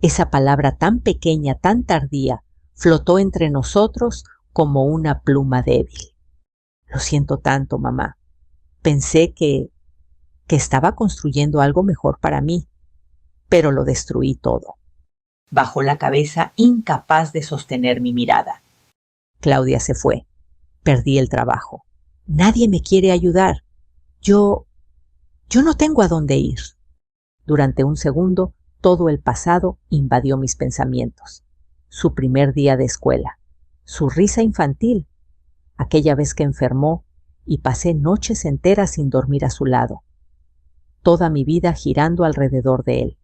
Esa palabra tan pequeña, tan tardía, flotó entre nosotros como una pluma débil. «Lo siento tanto, mamá. Pensé que estaba construyendo algo mejor para mí, pero lo destruí todo». Bajó la cabeza, incapaz de sostener mi mirada. Claudia se fue. Perdí el trabajo. Nadie me quiere ayudar. Yo no tengo a dónde ir. Durante un segundo, todo el pasado invadió mis pensamientos. Su primer día de escuela, su risa infantil, aquella vez que enfermó y pasé noches enteras sin dormir a su lado. Toda mi vida girando alrededor de él.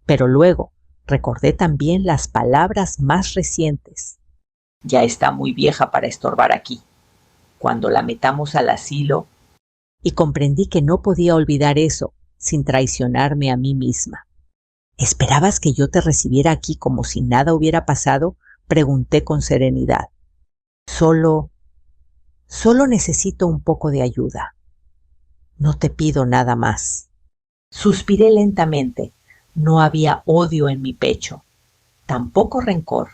Pero luego recordé también las palabras más recientes. Ya está muy vieja para estorbar aquí. Cuando la metamos al asilo. Y comprendí que no podía olvidar eso sin traicionarme a mí misma. ¿Esperabas que yo te recibiera aquí como si nada hubiera pasado? Pregunté con serenidad. Solo necesito un poco de ayuda. No te pido nada más. Suspiré lentamente. No había odio en mi pecho, tampoco rencor,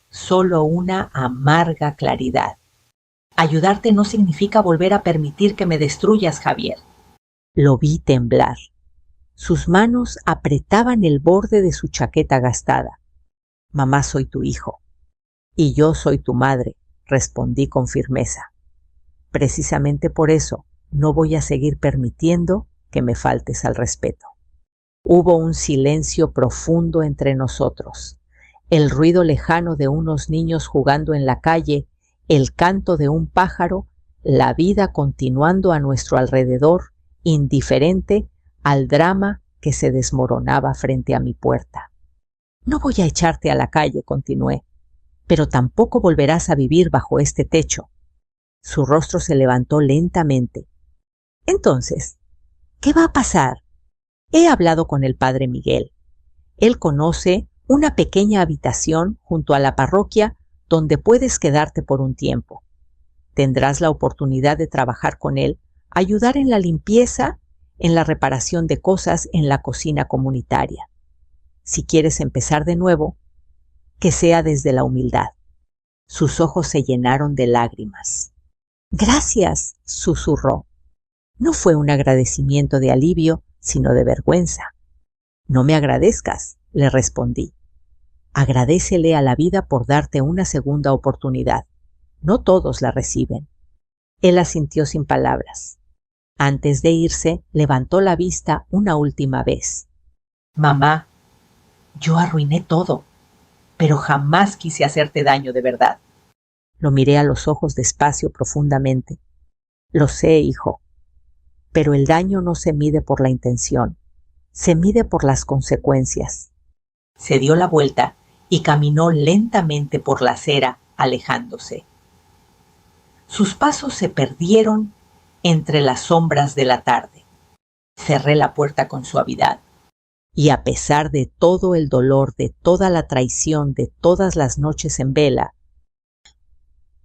solo una amarga claridad. Ayudarte no significa volver a permitir que me destruyas, Javier. Lo vi temblar. Sus manos apretaban el borde de su chaqueta gastada. Mamá, soy tu hijo. Y yo soy tu madre, respondí con firmeza. Precisamente por eso no voy a seguir permitiendo que me faltes al respeto. Hubo un silencio profundo entre nosotros. El ruido lejano de unos niños jugando en la calle, el canto de un pájaro, la vida continuando a nuestro alrededor, indiferente al drama que se desmoronaba frente a mi puerta. No voy a echarte a la calle, continué, pero tampoco volverás a vivir bajo este techo. Su rostro se levantó lentamente. Entonces, ¿qué va a pasar? He hablado con el padre Miguel. Él conoce una pequeña habitación junto a la parroquia donde puedes quedarte por un tiempo. Tendrás la oportunidad de trabajar con él, ayudar en la limpieza, en la reparación de cosas en la cocina comunitaria. Si quieres empezar de nuevo, que sea desde la humildad. Sus ojos se llenaron de lágrimas. Gracias, susurró. No fue un agradecimiento de alivio, sino de vergüenza. No me agradezcas, le respondí. Agradécele a la vida por darte una segunda oportunidad. No todos la reciben. Él asintió sin palabras. Antes de irse, levantó la vista una última vez. Mamá, yo arruiné todo, pero jamás quise hacerte daño de verdad. Lo miré a los ojos despacio, profundamente. Lo sé, hijo, pero el daño no se mide por la intención, se mide por las consecuencias. Se dio la vuelta y caminó lentamente por la acera, alejándose. Sus pasos se perdieron entre las sombras de la tarde. Cerré la puerta con suavidad. Y a pesar de todo el dolor, de toda la traición, de todas las noches en vela,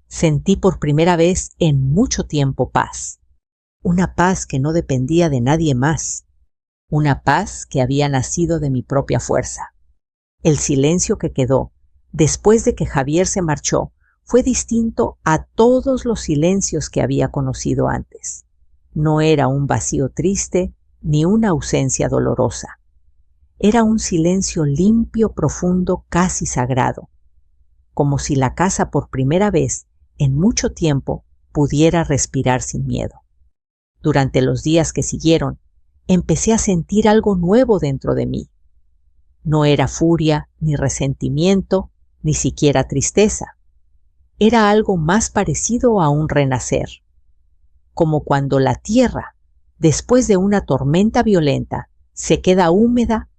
sentí por primera vez en mucho tiempo paz. Una paz que no dependía de nadie más. Una paz que había nacido de mi propia fuerza. El silencio que quedó después de que Javier se marchó fue distinto a todos los silencios que había conocido antes. No era un vacío triste ni una ausencia dolorosa. Era un silencio limpio, profundo, casi sagrado, como si la casa por primera vez en mucho tiempo pudiera respirar sin miedo. Durante los días que siguieron, empecé a sentir algo nuevo dentro de mí. No era furia, ni resentimiento, ni siquiera tristeza. Era algo más parecido a un renacer, como cuando la tierra, después de una tormenta violenta, se queda húmeda,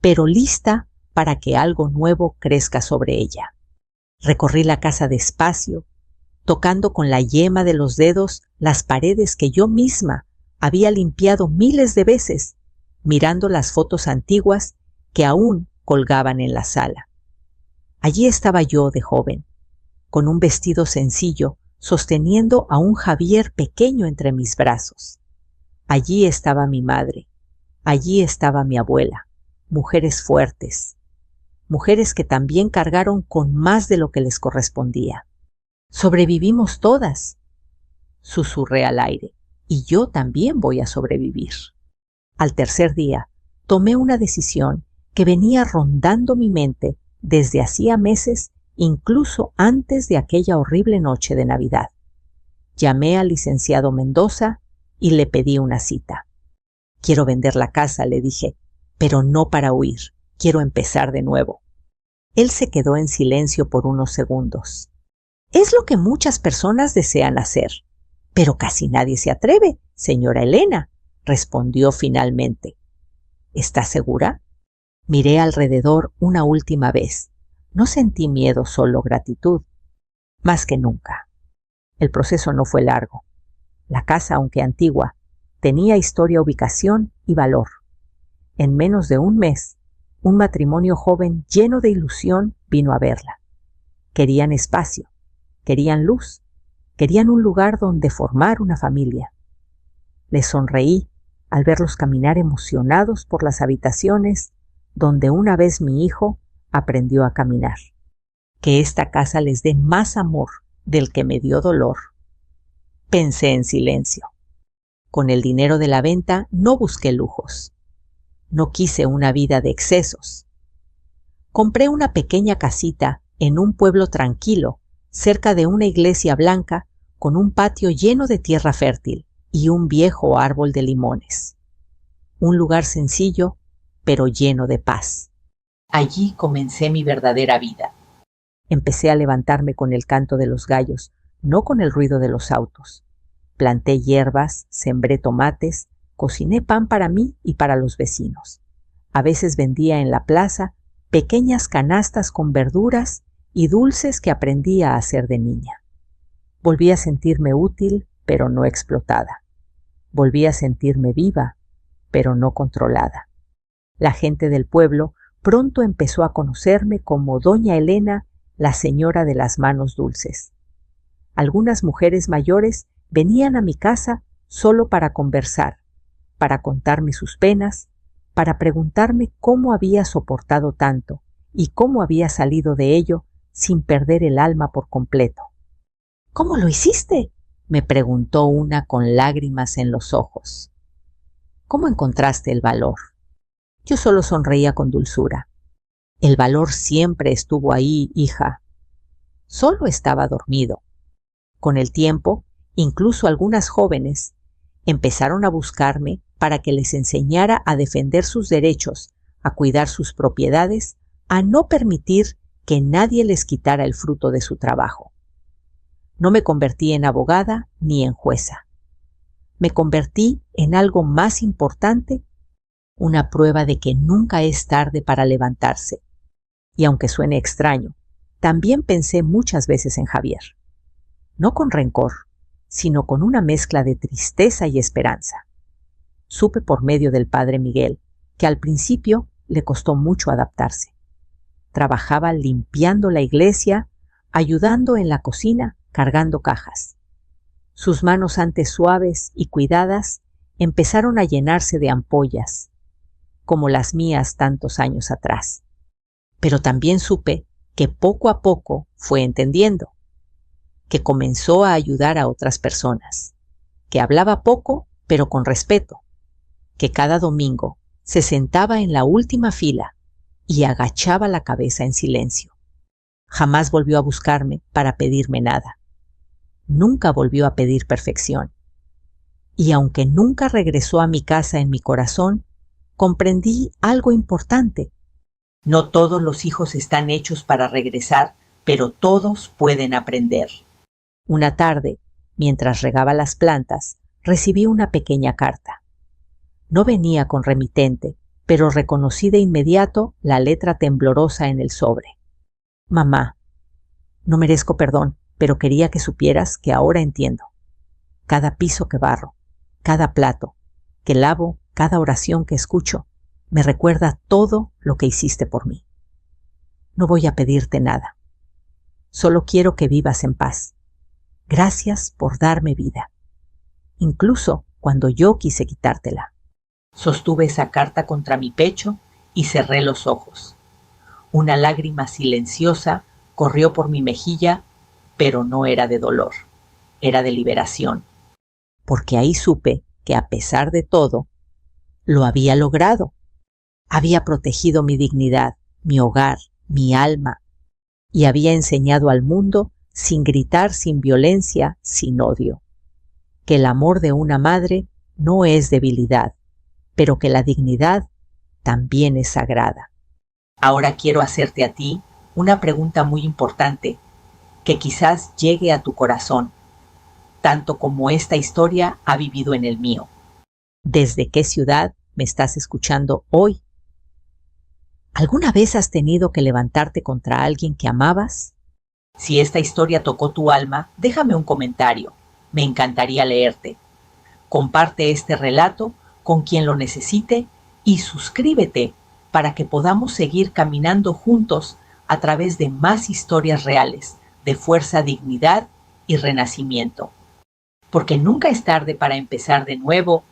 pero lista para que algo nuevo crezca sobre ella. Recorrí la casa despacio, tocando con la yema de los dedos las paredes que yo misma había limpiado miles de veces, mirando las fotos antiguas que aún colgaban en la sala. Allí estaba yo de joven, con un vestido sencillo, sosteniendo a un Javier pequeño entre mis brazos. Allí estaba mi madre, allí estaba mi abuela, mujeres fuertes, mujeres que también cargaron con más de lo que les correspondía. Sobrevivimos todas, susurré al aire, y yo también voy a sobrevivir. Al tercer día, tomé una decisión que venía rondando mi mente desde hacía meses, incluso antes de aquella horrible noche de Navidad. Llamé al licenciado Mendoza y le pedí una cita. Quiero vender la casa, le dije, pero no para huir, quiero empezar de nuevo. Él se quedó en silencio por unos segundos. Es lo que muchas personas desean hacer, pero casi nadie se atreve, señora Elena, respondió finalmente. ¿Está segura? Miré alrededor una última vez. No sentí miedo, solo gratitud. Más que nunca. El proceso no fue largo. La casa, aunque antigua, tenía historia, ubicación y valor. En menos de un mes, un matrimonio joven lleno de ilusión vino a verla. Querían espacio, querían luz, querían un lugar donde formar una familia. Les sonreí al verlos caminar emocionados por las habitaciones donde una vez mi hijo aprendió a caminar. Que esta casa les dé más amor del que me dio dolor. Pensé en silencio. Con el dinero de la venta no busqué lujos. No quise una vida de excesos. Compré una pequeña casita en un pueblo tranquilo, cerca de una iglesia blanca, con un patio lleno de tierra fértil y un viejo árbol de limones. Un lugar sencillo, pero lleno de paz. Allí comencé mi verdadera vida. Empecé a levantarme con el canto de los gallos, no con el ruido de los autos. Planté hierbas, sembré tomates, cociné pan para mí y para los vecinos. A veces vendía en la plaza pequeñas canastas con verduras y dulces que aprendí a hacer de niña. Volví a sentirme útil, pero no explotada. Volví a sentirme viva, pero no controlada. La gente del pueblo pronto empezó a conocerme como Doña Elena, la señora de las manos dulces. Algunas mujeres mayores venían a mi casa solo para conversar, para contarme sus penas, para preguntarme cómo había soportado tanto y cómo había salido de ello sin perder el alma por completo. ¿Cómo lo hiciste?, me preguntó una con lágrimas en los ojos. ¿Cómo encontraste el valor? Yo solo sonreía con dulzura. El valor siempre estuvo ahí, hija. Solo estaba dormido. Con el tiempo, incluso algunas jóvenes empezaron a buscarme para que les enseñara a defender sus derechos, a cuidar sus propiedades, a no permitir que nadie les quitara el fruto de su trabajo. No me convertí en abogada ni en jueza. Me convertí en algo más importante, una prueba de que nunca es tarde para levantarse. Y aunque suene extraño, también pensé muchas veces en Javier. No con rencor, sino con una mezcla de tristeza y esperanza. Supe por medio del padre Miguel que al principio le costó mucho adaptarse. Trabajaba limpiando la iglesia, ayudando en la cocina, cargando cajas. Sus manos antes suaves y cuidadas empezaron a llenarse de ampollas, como las mías tantos años atrás. Pero también supe que poco a poco fue entendiendo, que comenzó a ayudar a otras personas, que hablaba poco pero con respeto, que cada domingo se sentaba en la última fila y agachaba la cabeza en silencio. Jamás volvió a buscarme para pedirme nada. Nunca volvió a pedir perfección. Y aunque nunca regresó a mi casa en mi corazón, comprendí algo importante. No todos los hijos están hechos para regresar, pero todos pueden aprender. Una tarde, mientras regaba las plantas, recibí una pequeña carta. No venía con remitente, pero reconocí de inmediato la letra temblorosa en el sobre. Mamá, no merezco perdón, pero quería que supieras que ahora entiendo. Cada piso que barro, cada plato que lavo, cada oración que escucho, me recuerda todo lo que hiciste por mí. No voy a pedirte nada. Solo quiero que vivas en paz. Gracias por darme vida, incluso cuando yo quise quitártela. Sostuve esa carta contra mi pecho y cerré los ojos. Una lágrima silenciosa corrió por mi mejilla, pero no era de dolor, era de liberación. Porque ahí supe que a pesar de todo, lo había logrado. Había protegido mi dignidad, mi hogar, mi alma, y había enseñado al mundo, sin gritar, sin violencia, sin odio, que el amor de una madre no es debilidad, pero que la dignidad también es sagrada. Ahora quiero hacerte a ti una pregunta muy importante, que quizás llegue a tu corazón, tanto como esta historia ha vivido en el mío. ¿Desde qué ciudad me estás escuchando hoy? ¿Alguna vez has tenido que levantarte contra alguien que amabas? Si esta historia tocó tu alma, déjame un comentario. Me encantaría leerte. Comparte este relato con quien lo necesite y suscríbete para que podamos seguir caminando juntos a través de más historias reales de fuerza, dignidad y renacimiento. Porque nunca es tarde para empezar de nuevo